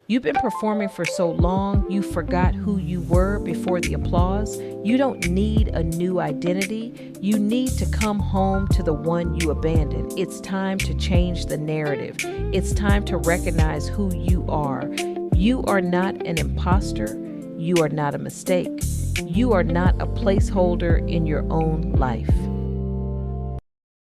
You've been performing for so long, you forgot who you were before the applause. You don't need a new identity. You need to come home to the one you abandoned. It's time to change the narrative. It's time to recognize who you are. You are not an imposter. You are not a mistake. You are not a placeholder in your own life.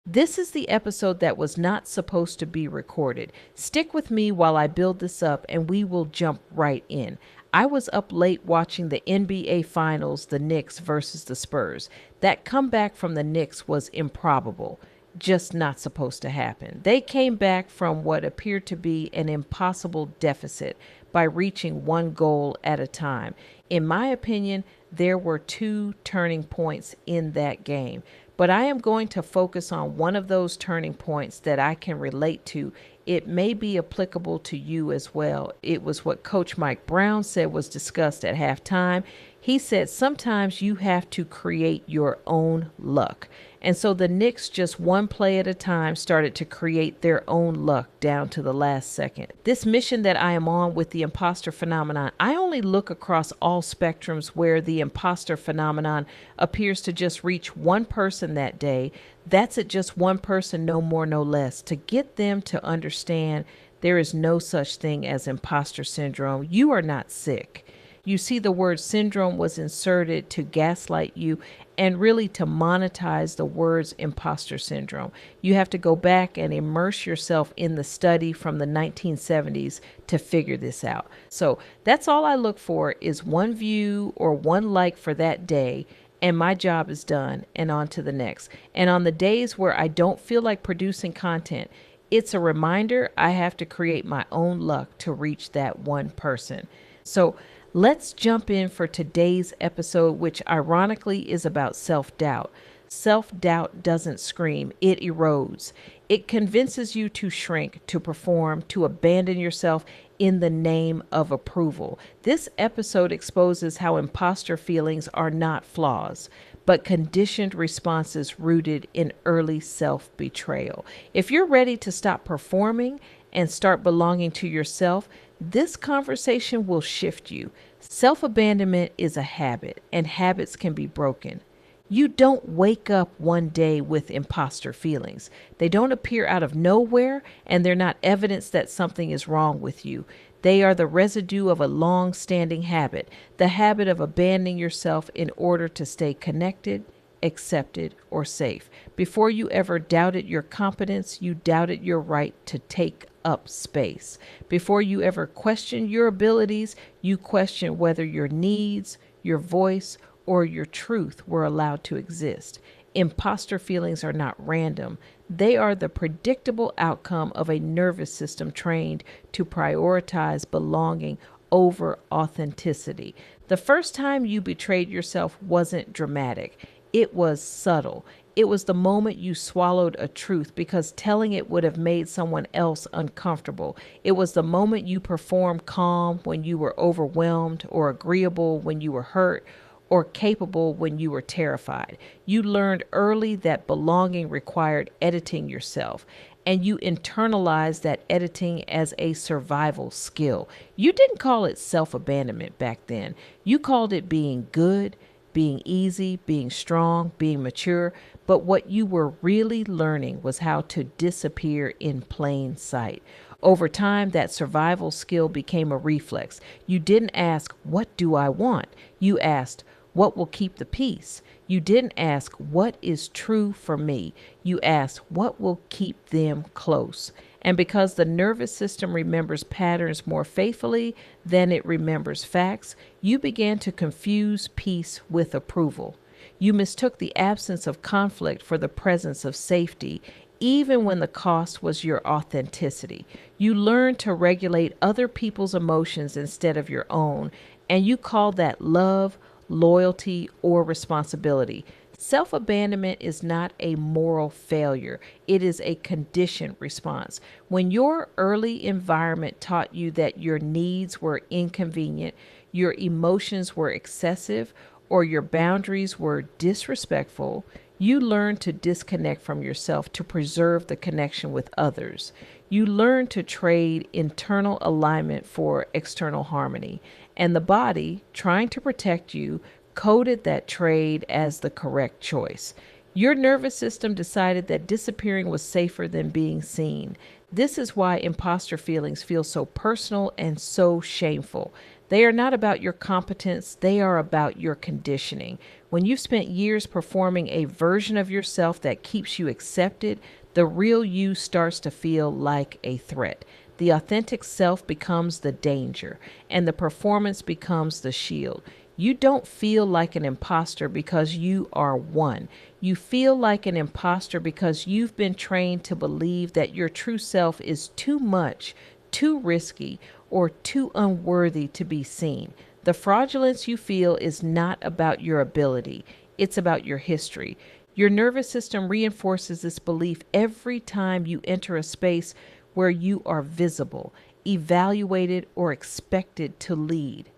This is the episode that was not supposed to be recorded. Stick with me while I build this up and we will jump right in. I was up late watching the NBA Finals, the Knicks versus the Spurs. That comeback from the Knicks was improbable, just not supposed to happen. They came back from what appeared to be an impossible deficit by reaching one goal at a time. In my opinion, there were two turning points in that game. But I am going to focus on one of those turning points that I can relate to. It may be applicable to you as well. It was what Coach Mike Brown said was discussed at halftime. He said sometimes you have to create your own luck. And so the Knicks, just one play at a time, started to create their own luck down to the last second. This mission that I am on with the imposter phenomenon, I only look across all spectrums where the imposter phenomenon appears to just reach one person that day. That's it, just one person, no more, no less, to get them to understand there is no such thing as imposter syndrome. You are not sick. You see, the word syndrome was inserted to gaslight you and really to monetize the words imposter syndrome. You have to go back and immerse yourself in the study from the 1970s to figure this out. So that's all I look for is one view or one like for that day, and my job is done and on to the next. And on the days where I don't feel like producing content, it's a reminder I have to create my own luck to reach that one person. So let's jump in for today's episode, which ironically is about self-doubt. Self-doubt doesn't scream, it erodes. It convinces you to shrink, to perform, to abandon yourself in the name of approval. This episode exposes how imposter feelings are not flaws, but conditioned responses rooted in early self-betrayal. If you're ready to stop performing and start belonging to yourself, this conversation will shift you. Self-abandonment is a habit, and habits can be broken. You don't wake up one day with imposter feelings. They don't appear out of nowhere, and they're not evidence that something is wrong with you. They are the residue of a long-standing habit, the habit of abandoning yourself in order to stay connected, accepted, or safe. Before you ever doubted your competence, you doubted your right to take up space. Before you ever questioned your abilities, you questioned whether your needs, your voice, or your truth were allowed to exist. Imposter feelings are not random. They are the predictable outcome of a nervous system trained to prioritize belonging over authenticity. The first time you betrayed yourself wasn't dramatic. It was subtle. It was the moment you swallowed a truth because telling it would have made someone else uncomfortable. It was the moment you performed calm when you were overwhelmed, or agreeable when you were hurt, or capable when you were terrified. You learned early that belonging required editing yourself, and you internalized that editing as a survival skill. You didn't call it self-abandonment back then. You called it being good, being easy, being strong, being mature. But what you were really learning was how to disappear in plain sight. Over time, that survival skill became a reflex. You didn't ask, "What do I want?" You asked, "What will keep the peace?" You didn't ask, "What is true for me?" You asked, "What will keep them close?" And because the nervous system remembers patterns more faithfully than it remembers facts, you began to confuse peace with approval. You mistook the absence of conflict for the presence of safety, even when the cost was your authenticity. You learned to regulate other people's emotions instead of your own, and you called that love, loyalty, or responsibility. Self-abandonment is not a moral failure. It is a conditioned response. When your early environment taught you that your needs were inconvenient, your emotions were excessive, or your boundaries were disrespectful, you learn to disconnect from yourself to preserve the connection with others. You learn to trade internal alignment for external harmony, and the body, trying to protect you, coded that trade as the correct choice. Your nervous system decided that disappearing was safer than being seen. This is why imposter feelings feel so personal and so shameful. They are not about your competence, they are about your conditioning. When you've spent years performing a version of yourself that keeps you accepted, the real you starts to feel like a threat. The authentic self becomes the danger, and the performance becomes the shield. You don't feel like an imposter because you are one. You feel like an imposter because you've been trained to believe that your true self is too much, too risky, or too unworthy to be seen. The fraudulence you feel is not about your ability, it's about your history. Your nervous system reinforces this belief every time you enter a space where you are visible, evaluated, or expected to lead.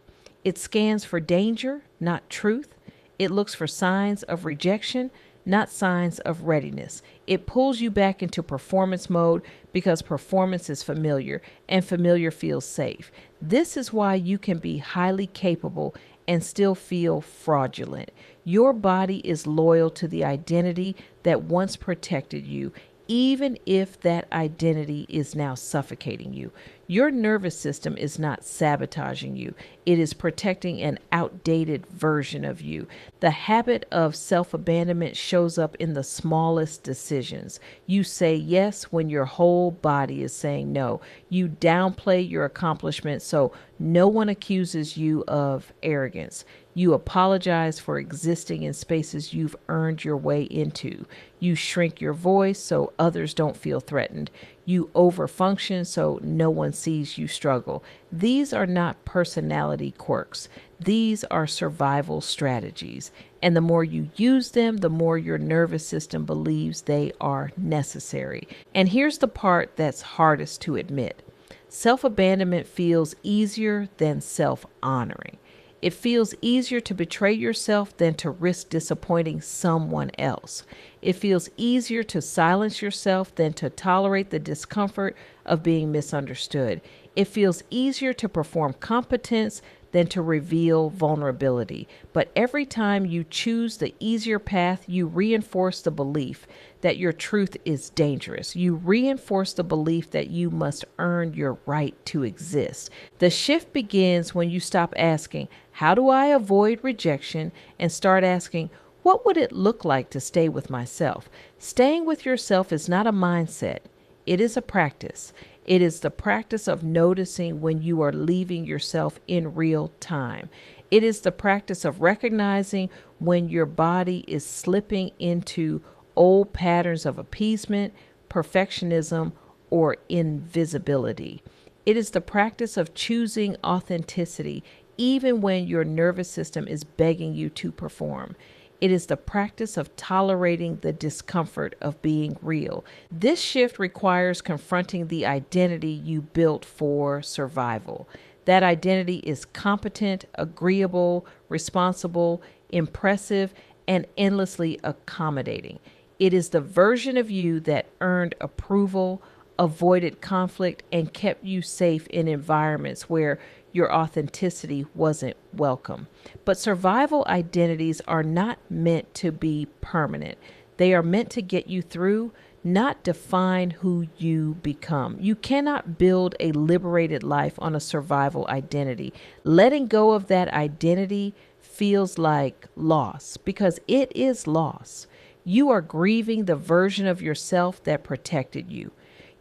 It scans for danger, not truth. It looks for signs of rejection, not signs of readiness. It pulls you back into performance mode because performance is familiar and familiar feels safe. This is why you can be highly capable and still feel fraudulent. Your body is loyal to the identity that once protected you, even if that identity is now suffocating you. Your nervous system is not sabotaging you. It is protecting an outdated version of you. The habit of self-abandonment shows up in the smallest decisions. You say yes when your whole body is saying no. You downplay your accomplishments so no one accuses you of arrogance. You apologize for existing in spaces you've earned your way into. You shrink your voice so others don't feel threatened. You overfunction so no one sees you struggle. These are not personality quirks. These are survival strategies. And the more you use them, the more your nervous system believes they are necessary. And here's the part that's hardest to admit. Self-abandonment feels easier than self-honoring. It feels easier to betray yourself than to risk disappointing someone else. It feels easier to silence yourself than to tolerate the discomfort of being misunderstood. It feels easier to perform competence than to reveal vulnerability. But every time you choose the easier path, you reinforce the belief that your truth is dangerous. You reinforce the belief that you must earn your right to exist. The shift begins when you stop asking, how do I avoid rejection? And start asking, what would it look like to stay with myself? Staying with yourself is not a mindset. It is a practice. It is the practice of noticing when you are leaving yourself in real time. It is the practice of recognizing when your body is slipping into old patterns of appeasement, perfectionism, or invisibility. It is the practice of choosing authenticity even when your nervous system is begging you to perform. It is the practice of tolerating the discomfort of being real. This shift requires confronting the identity you built for survival. That identity is competent, agreeable, responsible, impressive, and endlessly accommodating. It is the version of you that earned approval, avoided conflict, and kept you safe in environments where your authenticity wasn't welcome. But survival identities are not meant to be permanent. They are meant to get you through, not define who you become. You cannot build a liberated life on a survival identity. Letting go of that identity feels like loss because it is loss. You are grieving the version of yourself that protected you.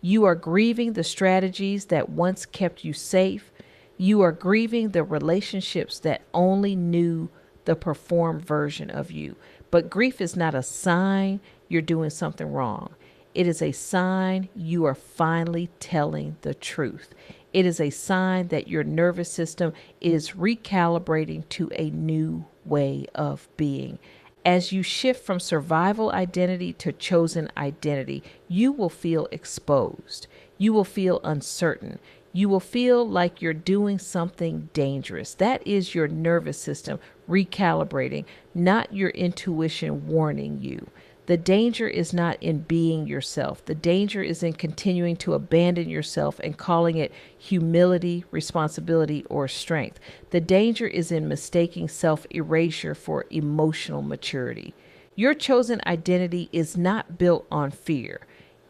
You are grieving the strategies that once kept you safe. You are grieving the relationships that only knew the performed version of you. But grief is not a sign you're doing something wrong. It is a sign you are finally telling the truth. It is a sign that your nervous system is recalibrating to a new way of being. As you shift from survival identity to chosen identity, you will feel exposed. You will feel uncertain. You will feel like you're doing something dangerous. That is your nervous system recalibrating, not your intuition warning you. The danger is not in being yourself. The danger is in continuing to abandon yourself and calling it humility, responsibility, or strength. The danger is in mistaking self-erasure for emotional maturity. Your chosen identity is not built on fear.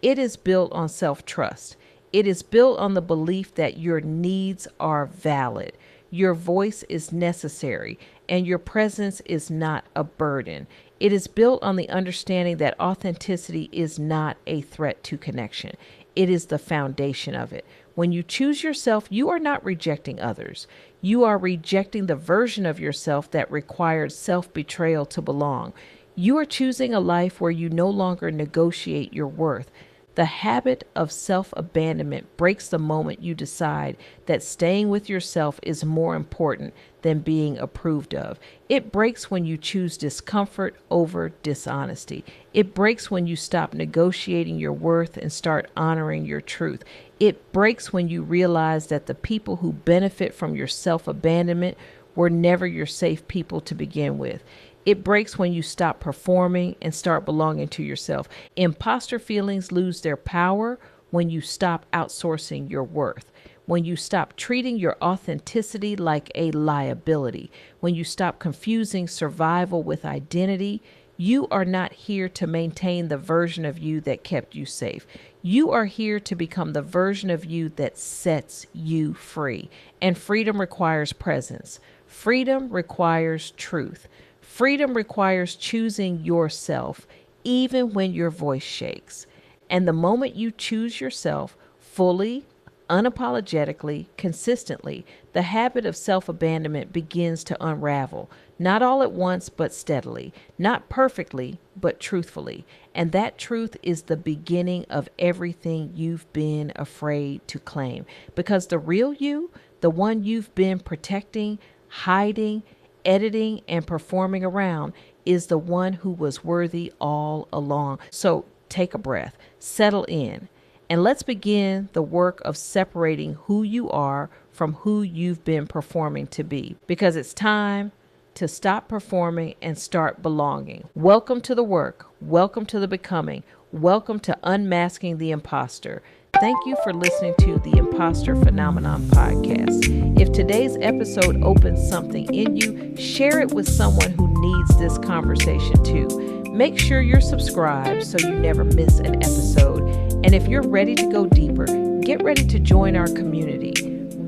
It is built on self-trust. It is built on the belief that your needs are valid, your voice is necessary, and your presence is not a burden. It is built on the understanding that authenticity is not a threat to connection. It is the foundation of it. When you choose yourself, you are not rejecting others. You are rejecting the version of yourself that required self-betrayal to belong. You are choosing a life where you no longer negotiate your worth. The habit of self-abandonment breaks the moment you decide that staying with yourself is more important than being approved of. It breaks when you choose discomfort over dishonesty. It breaks when you stop negotiating your worth and start honoring your truth. It breaks when you realize that the people who benefit from your self-abandonment were never your safe people to begin with. It breaks when you stop performing and start belonging to yourself. Imposter feelings lose their power when you stop outsourcing your worth, when you stop treating your authenticity like a liability, when you stop confusing survival with identity. You are not here to maintain the version of you that kept you safe. You are here to become the version of you that sets you free. And freedom requires presence. Freedom requires truth. Freedom requires choosing yourself, even when your voice shakes. And the moment you choose yourself fully, unapologetically, consistently, the habit of self-abandonment begins to unravel, not all at once, but steadily, not perfectly, but truthfully. And that truth is the beginning of everything you've been afraid to claim. Because the real you, the one you've been protecting, hiding, editing, and performing around, is the one who was worthy all along. So take a breath, settle in, and let's begin the work of separating who you are from who you've been performing to be, because it's time to stop performing and start belonging. Welcome to the work. Welcome to the becoming. Welcome to Unmasking the Imposter. Thank you for listening to the Impostor Phenomenon podcast. If today's episode opens something in you, share it with someone who needs this conversation too. Make sure you're subscribed so you never miss an episode. And if you're ready to go deeper, get ready to join our community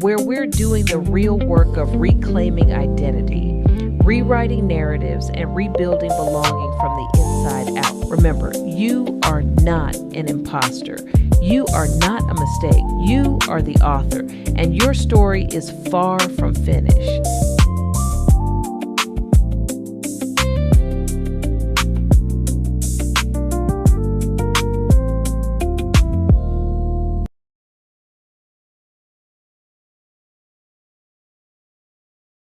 where we're doing the real work of reclaiming identity, rewriting narratives, and rebuilding belonging from the inside out. Remember, you are not an imposter. You are not a mistake. You are the author, and your story is far from finished.